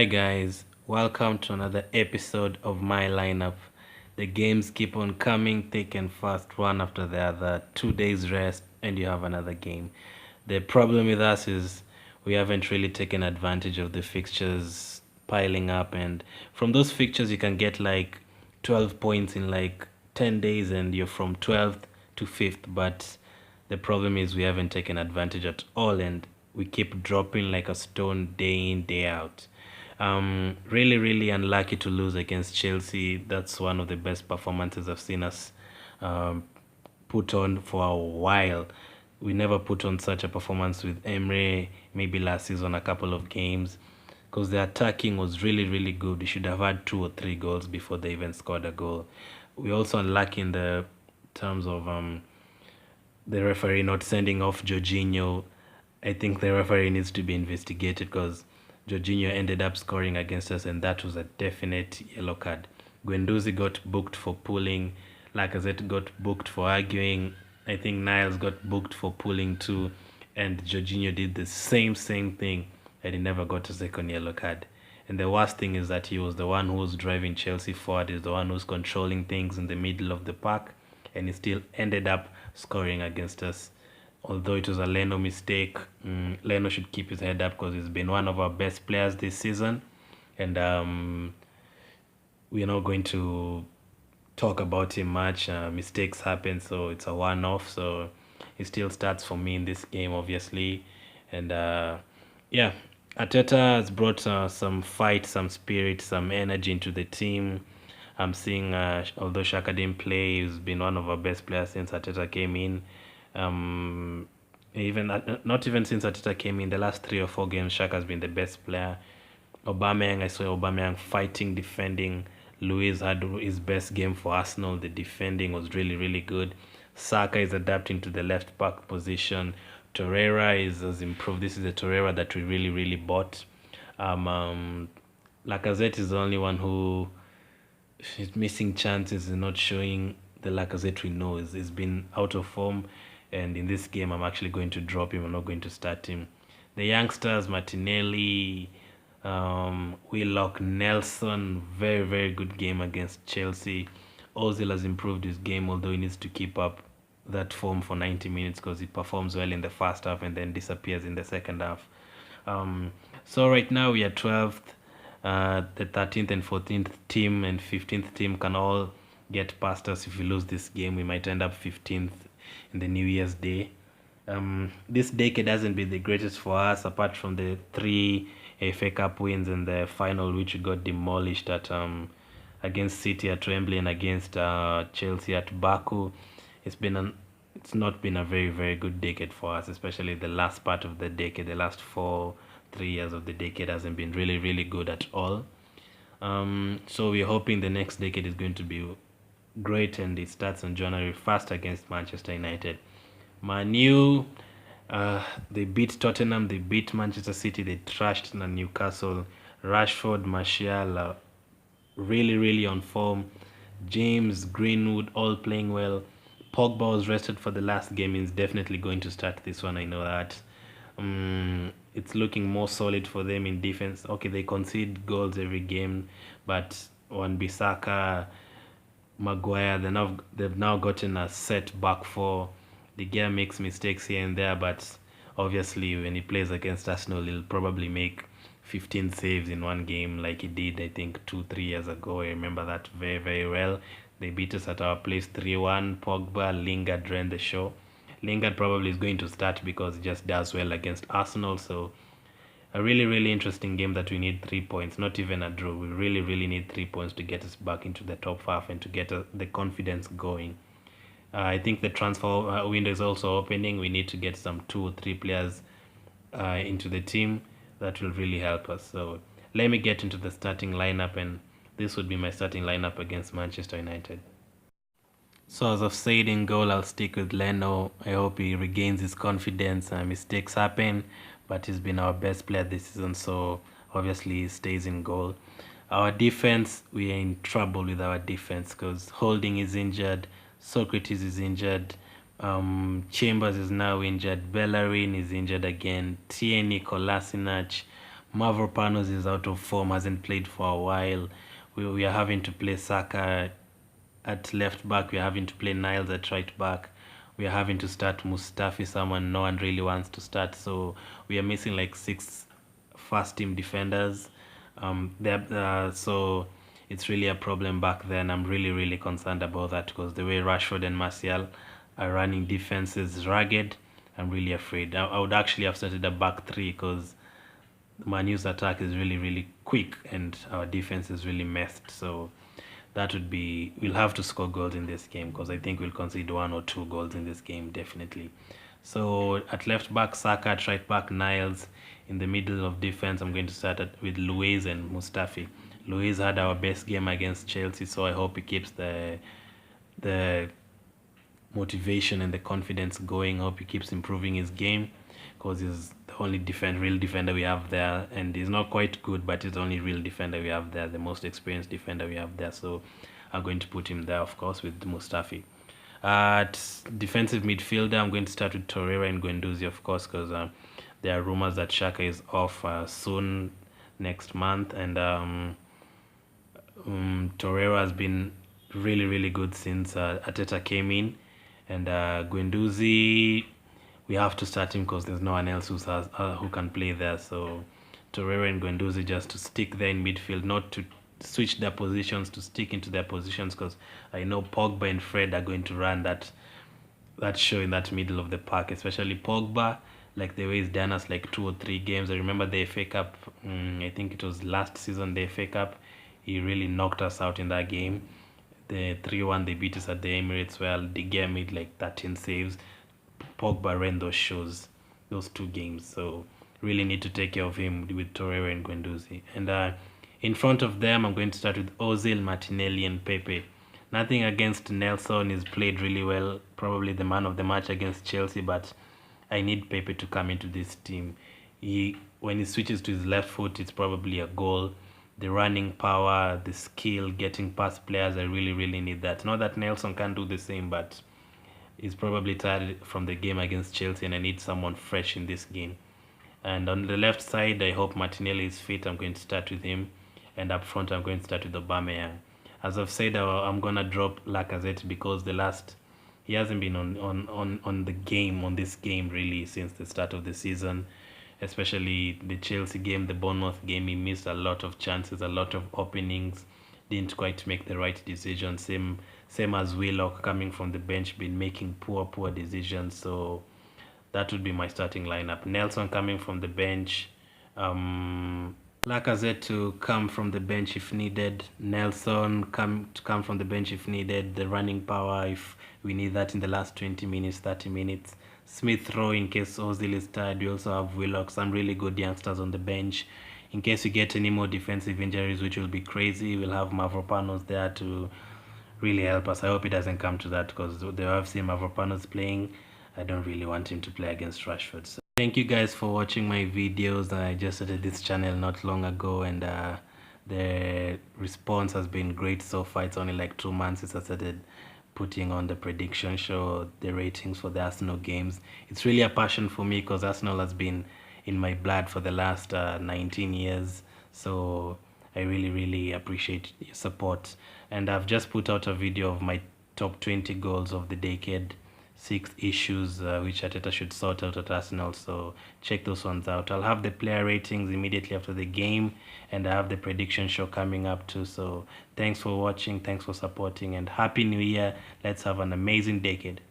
Hi guys, welcome to another episode of my lineup. The games keep on coming thick and fast, one after the other. 2 days rest, and you have another game. The problem with us is we haven't really taken advantage of the fixtures piling up, and from those fixtures, you can get like 12 points in like 10 days, and you're from 12th to 5th. But the problem is we haven't taken advantage at all, and we keep dropping like a stone day in, day out. Really, really unlucky to lose against Chelsea. That's one of the best performances I've seen us um, put on for a while. We never put on such a performance with Emre, maybe last season, a couple of games, because the attacking was really, really good. We should have had 2 or 3 goals before they even scored a goal. We also unlucky in the terms of the referee not sending off Jorginho. I think the referee needs to be investigated because Jorginho ended up scoring against us, and that was a definite yellow card. Guendouzi got booked for pulling. Lacazette got booked for arguing. I think Niles got booked for pulling too, and Jorginho did the same thing, and he never got a second yellow card. And the worst thing is that he was the one who was driving Chelsea forward. He's the one who's controlling things in the middle of the park, and he still ended up scoring against us. Although it was a Leno mistake, Leno should keep his head up because he's been one of our best players this season. And we are not going to talk about him much. Mistakes happen, so it's a one-off. So he still starts for me in this game, obviously. And yeah, Arteta has brought some fight, some spirit, some energy into the team. I'm seeing, although Shaka didn't play, he's been one of our best players since Arteta came in. Even not even since Arteta came in, the last 3 or 4 games, Shaka has been the best player. Aubameyang, I saw Aubameyang fighting, defending. Luis had his best game for Arsenal. The defending was really, really good. Saka is adapting to the left back position. Torreira has improved. This is the Torreira that we really, really bought. Lacazette is the only one who is missing chances and not showing the Lacazette we know. He's been out of form, and in this game, I'm actually going to drop him. I'm not going to start him. The youngsters, Martinelli, Willock, Nelson, very, very good game against Chelsea. Ozil has improved his game, although he needs to keep up that form for 90 minutes because he performs well in the first half and then disappears in the second half. So right now we are 12th. The 13th and 14th team and 15th team can all get past us. If we lose this game, we might end up 15th in the New Year's Day. This decade hasn't been the greatest for us, apart from the 3 FA Cup wins and the final, which got demolished at against City at Wembley and against Chelsea at Baku. It's not been a very, very good decade for us, especially the last part of the decade. The last 3 years of the decade hasn't been really, really good at all. So we're hoping the next decade is going to be great, and it starts on January 1st against Manchester United. Man U, they beat Tottenham, they beat Manchester City, they trashed Newcastle. Rashford, Martial, really, really on form. James, Greenwood, all playing well. Pogba was rested for the last game. He's definitely going to start this one. I know that. It's looking more solid for them in defense. Okay, they concede goals every game, but Wan-Bissaka, Maguire, they've now gotten a set back four. De Gea makes mistakes here and there, but obviously when he plays against Arsenal, he'll probably make 15 saves in one game like he did, I think, 2-3 years ago. I remember that very, very well. They beat us at our place 3-1. Pogba, Lingard ran the show. Lingard probably is going to start because he just does well against Arsenal. So a really, really interesting game that we need 3 points, not even a draw. We really, really need 3 points to get us back into the top half and to get the confidence going. I think the transfer window is also opening. We need to get some 2 or 3 players into the team. That will really help us. So let me get into the starting lineup, and this would be my starting lineup against Manchester United. So as I've said, in goal, I'll stick with Leno. I hope he regains his confidence. Mistakes happen, but he's been our best player this season, so obviously he stays in goal. Our defense, we are in trouble with our defense because Holding is injured, Socrates is injured, Chambers is now injured, Bellerin is injured again, Tierney, Kolasinac, Mavropanos is out of form, hasn't played for a while. We are having to play Saka at left back. We are having to play Niles at right back. We are having to start Mustafi, someone no one really wants to start. So we are missing like 6 first team defenders. So it's really a problem back then. I'm really concerned about that because the way Rashford and Martial are running defense is ragged. I'm really afraid. I would actually have started a back three because Manu's attack is really quick and our defense is really messed. So that would be, we'll have to score goals in this game because I think we'll concede 1 or 2 goals in this game definitely. So at left back Saka, at right back Niles. In the middle of defense I'm going to start with Luiz and Mustafi. Luiz had our best game against Chelsea, so I hope he keeps the motivation and the confidence going. I hope he keeps improving his game because he's the only real defender we have there, and he's not quite good, but he's the only real defender we have there, the most experienced defender we have there. So I'm going to put him there, of course, with Mustafi. At defensive midfielder, I'm going to start with Torreira and Guendouzi, of course, because there are rumors that Xhaka is off soon next month, and Torreira has been really good since Arteta came in, and Guendouzi, we have to start him because there's no one else who can play there. So Torreira and Guendouzi just to stick there in midfield, not to switch their positions, to stick into their positions, because I know Pogba and Fred are going to run that show in that middle of the park, especially Pogba, like the way he's done us like 2 or 3 games. I remember the FA Cup, I think it was last season, the FA Cup, he really knocked us out in that game. The 3-1 they beat us at the Emirates, where De Gea made like 13 saves. Pogba ran those shows, those 2 games. So really need to take care of him with Torreira and Guendouzi. And in front of them, I'm going to start with Ozil, Martinelli, and Pepe. Nothing against Nelson, he's played really well, probably the man of the match against Chelsea, but I need Pepe to come into this team. When he switches to his left foot, it's probably a goal. The running power, the skill, getting past players, I really need that. Not that Nelson can't do the same, but he's probably tired from the game against Chelsea, and I need someone fresh in this game. And on the left side, I hope Martinelli is fit. I'm going to start with him. And up front, I'm going to start with Aubameyang. As I've said, I'm going to drop Lacazette because he hasn't been on this game really since the start of the season, especially the Chelsea game, the Bournemouth game. He missed a lot of chances, a lot of openings, didn't quite make the right decision. Same as Willock coming from the bench, been making poor decisions. So that would be my starting lineup. Nelson coming from the bench, Lacazette to come from the bench if needed, Nelson to come from the bench if needed, the running power if we need that in the last 20 minutes, 30 minutes. Smith Rowe in case Ozil is tired. We also have Willock, some really good youngsters on the bench. In case we get any more defensive injuries, which will be crazy, we'll have Mavropanos there to really help us. I hope it doesn't come to that because the UFC Mavropanos playing, I don't really want him to play against Rashford. So thank you guys for watching my videos. I just started this channel not long ago, and the response has been great so far. It's only like 2 months since I started putting on the prediction show, the ratings for the Arsenal games. It's really a passion for me because Arsenal has been in my blood for the last 19 years. So I really appreciate your support. And I've just put out a video of my top 20 goals of the decade, 6 issues which Arteta should sort out at Arsenal. So check those ones out. I'll have the player ratings immediately after the game, and I have the prediction show coming up too. So thanks for watching, thanks for supporting, and Happy New Year. Let's have an amazing decade.